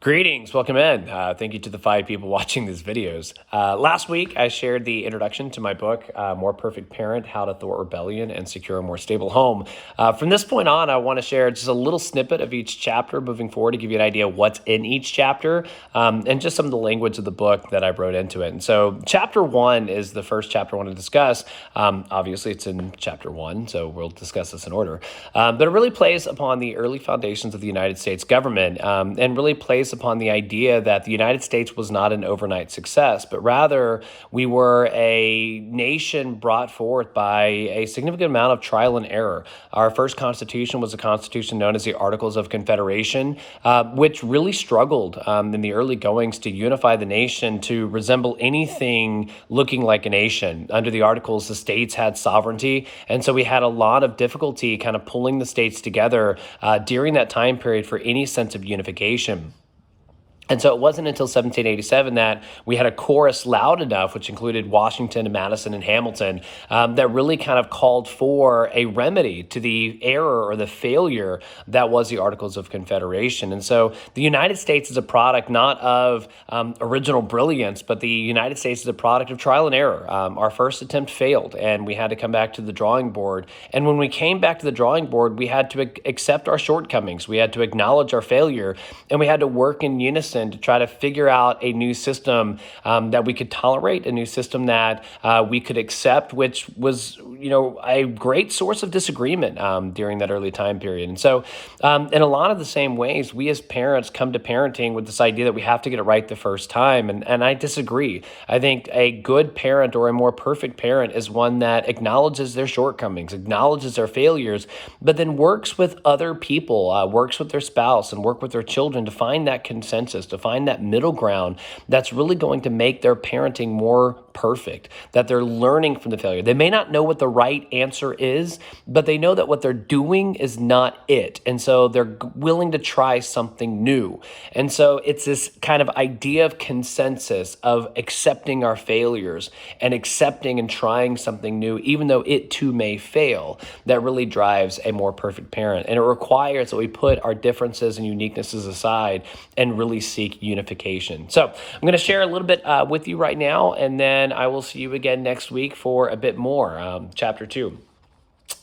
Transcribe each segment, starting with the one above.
Greetings, welcome in. Thank you to the 5 people watching these videos. Last week, I shared the introduction to my book, More Perfect Parent, How to Thwart Rebellion and Secure a More Stable Home. From this point on, I want to share just a little snippet of each chapter moving forward to give you an idea of what's in each chapter and just some of the language of the book that I wrote into it. And so chapter 1 is the first chapter I want to discuss. Obviously, it's in chapter 1, so we'll discuss this in order. But it really plays upon the early foundations of the United States government and really plays upon the idea that the United States was not an overnight success, but rather we were a nation brought forth by a significant amount of trial and error. Our first constitution was a constitution known as the Articles of Confederation, which really struggled in the early goings to unify the nation to resemble anything looking like a nation. Under the Articles, the states had sovereignty, and so we had a lot of difficulty kind of pulling the states together during that time period for any sense of unification. And so it wasn't until 1787 that we had a chorus loud enough, which included Washington and Madison and Hamilton, that really kind of called for a remedy to the error or the failure that was the Articles of Confederation. And so the United States is a product not of original brilliance, but the United States is a product of trial and error. Our first attempt failed, and we had to come back to the drawing board. And when we came back to the drawing board, we had to accept our shortcomings. We had to acknowledge our failure, and we had to work in unison to try to figure out a new system that we could tolerate, a new system that we could accept, which was, a great source of disagreement during that early time period. And so in a lot of the same ways, we as parents come to parenting with this idea that we have to get it right the first time. And I disagree. I think a good parent or a more perfect parent is one that acknowledges their shortcomings, acknowledges their failures, but then works with other people, works with their spouse and work with their children to find that consensus, to find that middle ground that's really going to make their parenting more perfect, that they're learning from the failure. They may not know what the right answer is, but they know that what they're doing is not it. And so they're willing to try something new. And so it's this kind of idea of consensus, of accepting our failures and accepting and trying something new, even though it too may fail, that really drives a more perfect parent. And it requires that we put our differences and uniquenesses aside and really seek unification. So I'm going to share a little bit with you right now, and then I will see you again next week for a bit more, chapter 2.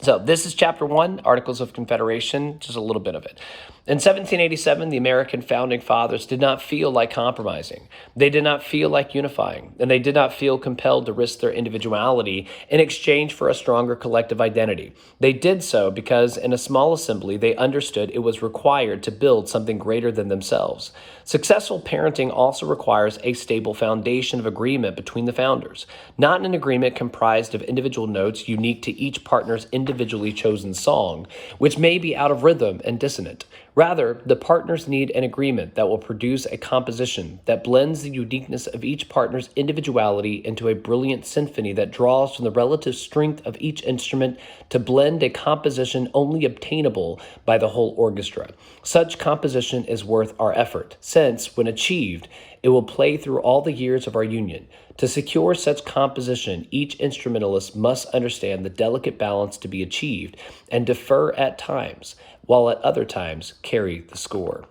So this is chapter 1, Articles of Confederation, just a little bit of it. In 1787, the American founding fathers did not feel like compromising. They did not feel like unifying, and they did not feel compelled to risk their individuality in exchange for a stronger collective identity. They did so because in a small assembly, they understood it was required to build something greater than themselves. Successful parenting also requires a stable foundation of agreement between the founders, not an agreement comprised of individual notes unique to each partner's individually chosen song, which may be out of rhythm and dissonant. Rather, the partners need an agreement that will produce a composition that blends the uniqueness of each partner's individuality into a brilliant symphony that draws from the relative strength of each instrument to blend a composition only obtainable by the whole orchestra. Such composition is worth our effort, since, when achieved, it will play through all the years of our union. To secure such composition, each instrumentalist must understand the delicate balance to be achieved and defer at times, while at other times carry the score.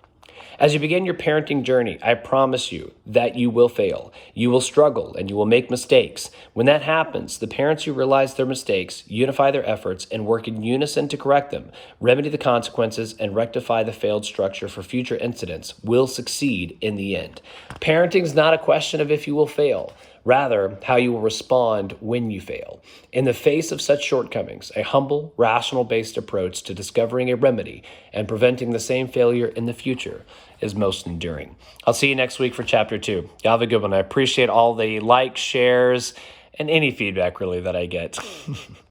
As you begin your parenting journey, I promise you that you will fail. You will struggle and you will make mistakes. When that happens, the parents who realize their mistakes, unify their efforts, and work in unison to correct them, remedy the consequences, and rectify the failed structure for future incidents will succeed in the end. Parenting is not a question of if you will fail. Rather, how you will respond when you fail. In the face of such shortcomings, a humble, rational-based approach to discovering a remedy and preventing the same failure in the future is most enduring. I'll see you next week for chapter 2. Y'all have a good one. I appreciate all the likes, shares, and any feedback really that I get.